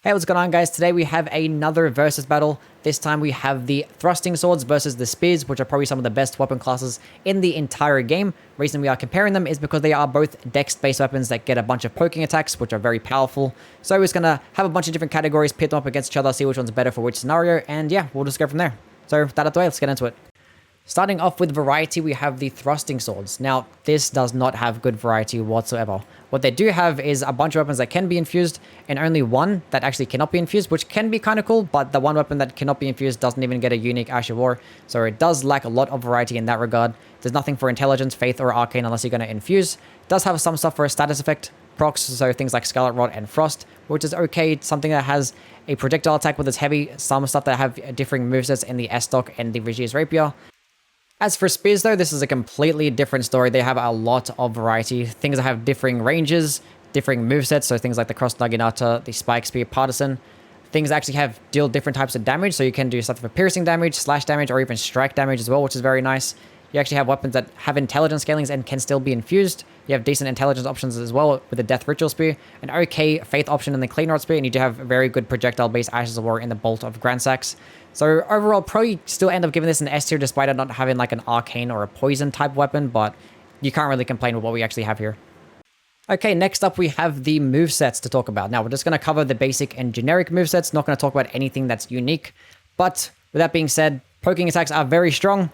Hey, what's going on, guys? Today we have another versus battle. This time we have the thrusting swords versus the spears, which are probably some of the best weapon classes in the entire game. Reason we are comparing them is because they are both dex-based weapons that get a bunch of poking attacks, which are very powerful. So we're just going to have a bunch of different categories, pit them up against each other, see which one's better for which scenario, and yeah, we'll just go from there. So with that out of the way, let's get into it. Starting off with variety, we have the thrusting swords. Now, this does not have good variety whatsoever. What they do have is a bunch of weapons that can be infused, and only one that actually cannot be infused, which can be kind of cool, but the one weapon that cannot be infused doesn't even get a unique Ash of War, so it does lack a lot of variety in that regard. There's nothing for intelligence, faith, or arcane unless you're going to infuse. It does have some stuff for a status effect, procs, so things like Scarlet Rot and Frost, which is okay. Something that has a projectile attack with its heavy, some stuff that have differing movesets in the estoc and the Regier's Rapier. As for spears though, this is a completely different story. They have a lot of variety. Things that have differing ranges, differing movesets, so things like the cross naginata, the spike spear, partisan. Things that actually deal different types of damage, so you can do stuff for piercing damage, slash damage, or even strike damage as well, which is very nice. You actually have weapons that have intelligence scalings and can still be infused. You have decent intelligence options as well with the Death Ritual Spear, an okay Faith option in the Clean Rod Spear, and you do have very good projectile-based Ashes of War in the Bolt of granssax. So overall, probably still end up giving this an S tier despite it not having like an arcane or a poison type weapon, but you can't really complain with what we actually have here. Okay, next up we have the movesets to talk about. Now, we're just going to cover the basic and generic movesets, not going to talk about anything that's unique. But with that being said, poking attacks are very strong,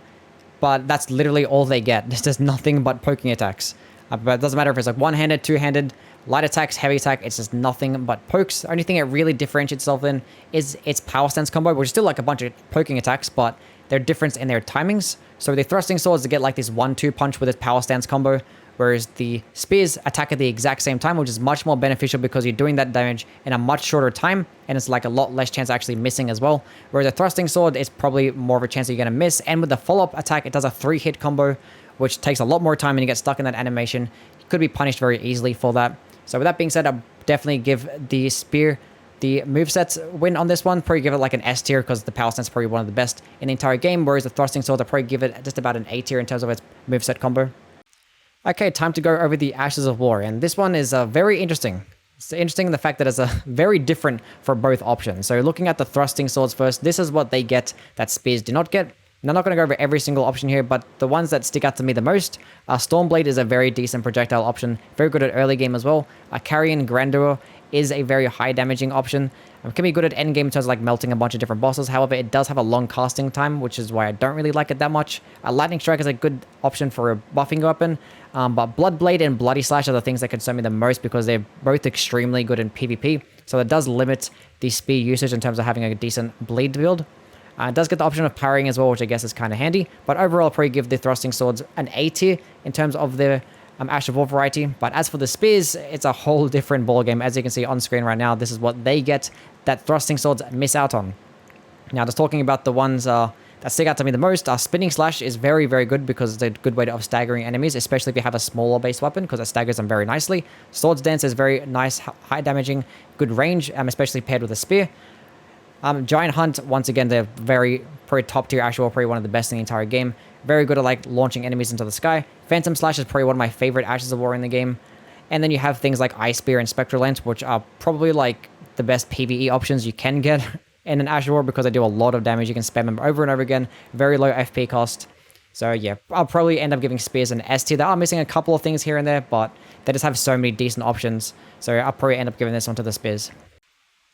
but that's literally all they get. There's just nothing but poking attacks. But it doesn't matter if it's like one-handed, two-handed, light attacks, heavy attack, it's just nothing but pokes. The only thing it really differentiates itself in is its power stance combo, which is still like a bunch of poking attacks, but they're different in their timings. So the thrusting swords to get like this 1-2 punch with its power stance combo, whereas the spears attack at the exact same time, which is much more beneficial because you're doing that damage in a much shorter time, and it's like a lot less chance of actually missing as well. Whereas a thrusting sword is probably more of a chance that you're going to miss, and with the follow-up attack, it does a 3-hit combo, which takes a lot more time and you get stuck in that animation. You could be punished very easily for that. So with that being said, I'll definitely give the spear the movesets win on this one. Probably give it like an S tier because the power stance is probably one of the best in the entire game, whereas the thrusting sword, I'll probably give it just about an A tier in terms of its moveset combo. Okay, time to go over the Ashes of War, and this one is very interesting. It's interesting in the fact that it's very different for both options. So looking at the thrusting swords first, this is what they get that spears do not get. And I'm not going to go over every single option here, but the ones that stick out to me the most, Stormblade is a very decent projectile option, very good at early game as well. Carrion Grandeur is a very high damaging option. It can be good at end game in terms of like melting a bunch of different bosses. However, it does have a long casting time, which is why I don't really like it that much. Lightning Strike is a good option for a buffing weapon, but Bloodblade and Bloody Slash are the things that concern me the most because they're both extremely good in PvP. So it does limit the spear usage in terms of having a decent bleed build. It does get the option of parrying as well, which I guess is kind of handy. But overall, I'll probably give the thrusting swords an A tier in terms of the Ash of War variety. But as for the spears, it's a whole different ballgame. As you can see on screen right now, this is what they get that thrusting swords miss out on. Now, just talking about the ones that stick out to me the most, Spinning Slash is very, very good because it's a good way of staggering enemies, especially if you have a smaller base weapon because it staggers them very nicely. Swords Dance is very nice, high damaging, good range, especially paired with a spear. Giant Hunt, once again, they're pretty top tier Ash of War, probably one of the best in the entire game. Very good at like launching enemies into the sky. Phantom Slash is probably one of my favorite Ashes of War in the game. And then you have things like Ice Spear and Spectral Lance, which are probably like the best PvE options you can get in an Ash of War because they do a lot of damage. You can spam them over and over again. Very low FP cost. So yeah, I'll probably end up giving spears an S tier. They are missing a couple of things here and there, but they just have so many decent options. So I'll probably end up giving this one to the spears.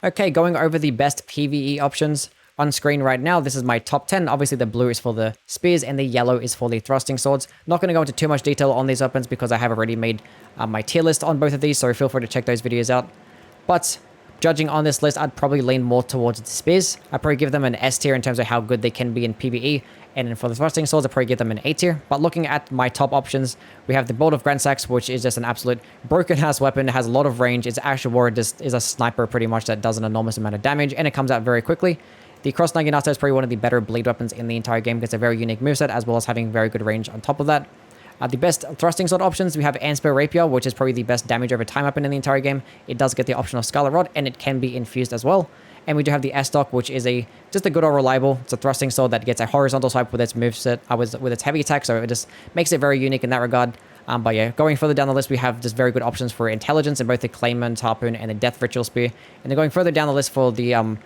Okay, going over the best PvE options on screen right now. This is my top 10. Obviously, the blue is for the spears and the yellow is for the thrusting swords. Not going to go into too much detail on these weapons because I have already made my tier list on both of these, so feel free to check those videos out. But judging on this list, I'd probably lean more towards the spears. I'd probably give them an S tier in terms of how good they can be in PvE. And then for the thrusting swords, I'd probably give them an A tier. But looking at my top options, we have the Bolt of granssax, which is just an absolute broken-ass weapon. It has a lot of range. Its Ash of War just is a sniper pretty much that does an enormous amount of damage, and it comes out very quickly. The Cross Naginata is probably one of the better bleed weapons in the entire game because it's a very unique moveset, as well as having very good range on top of that. The best thrusting sword options, we have antspur Rapier, which is probably the best damage over time weapon in the entire game. It does get the option of Scarlet Rot, and it can be infused as well. And we do have the estoc, which is just a good or reliable. It's a thrusting sword that gets a horizontal swipe with its moveset, with its heavy attack, so it just makes it very unique in that regard. But yeah, going further down the list, we have just very good options for intelligence in both the Claymont Harpoon and the Death Ritual Spear. And then going further down the list for the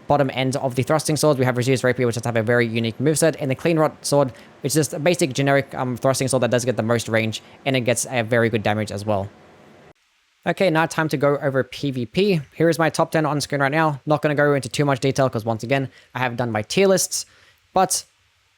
bottom end of the thrusting swords, we have Reduced Rapier, which does have a very unique moveset, and the Clean Rot Sword, which is just a basic generic thrusting sword that does get the most range, and it gets a very good damage as well. Okay, now time to go over PvP. Here is my top 10 on screen right now. Not going to go into too much detail because once again, I have done my tier lists, but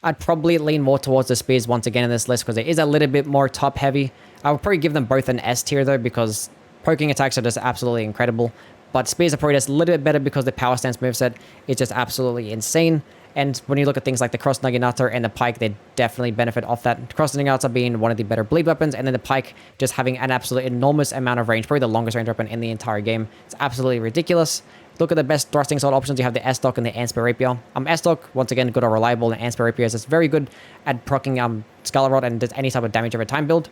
I'd probably lean more towards the spears once again in this list because it is a little bit more top heavy. I would probably give them both an S tier though because poking attacks are just absolutely incredible. But spears are probably just a little bit better because the power stance moveset is just absolutely insane. And when you look at things like the cross naginata and the pike, they definitely benefit off that. Cross naginata being one of the better bleed weapons, and then the pike just having an absolute enormous amount of range, probably the longest range weapon in the entire game. It's absolutely ridiculous. Look at the best thrusting sword options. You have the estoc and the antspur rapier. Estoc, once again, good or reliable, and antspur rapier is just very good at proccing Scarlet Rod and does any type of damage over time build.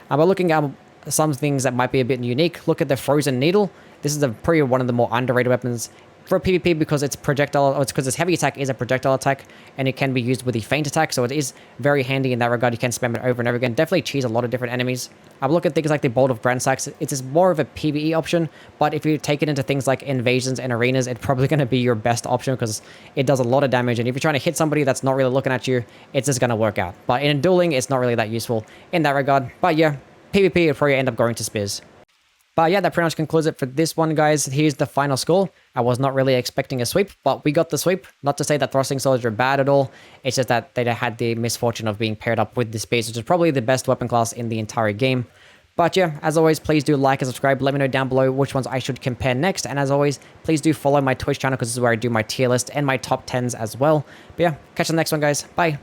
But looking at some things that might be a bit unique, look at the frozen needle. This is probably one of the more underrated weapons for PvP because its projectile, or it's because its heavy attack is a projectile attack, and it can be used with the feint attack, so it is very handy in that regard. You can spam it over and over again. Definitely cheese a lot of different enemies. Look at things like the bolt of granssax. It is more of a PvE option, but if you take it into things like invasions and arenas, it's probably going to be your best option because it does a lot of damage, and if you're trying to hit somebody that's not really looking at you, it's just going to work out. But in dueling, it's not really that useful in that regard. But yeah, PvP, it'll probably end up going to spears. But yeah, that pretty much concludes it for this one, guys. Here's the final score. I was not really expecting a sweep, but we got the sweep. Not to say that thrusting swords are bad at all. It's just that they had the misfortune of being paired up with the spears, which is probably the best weapon class in the entire game. But yeah, as always, please do like and subscribe. Let me know down below which ones I should compare next. And as always, please do follow my Twitch channel because this is where I do my tier list and my top 10s as well. But yeah, catch you on the next one, guys. Bye.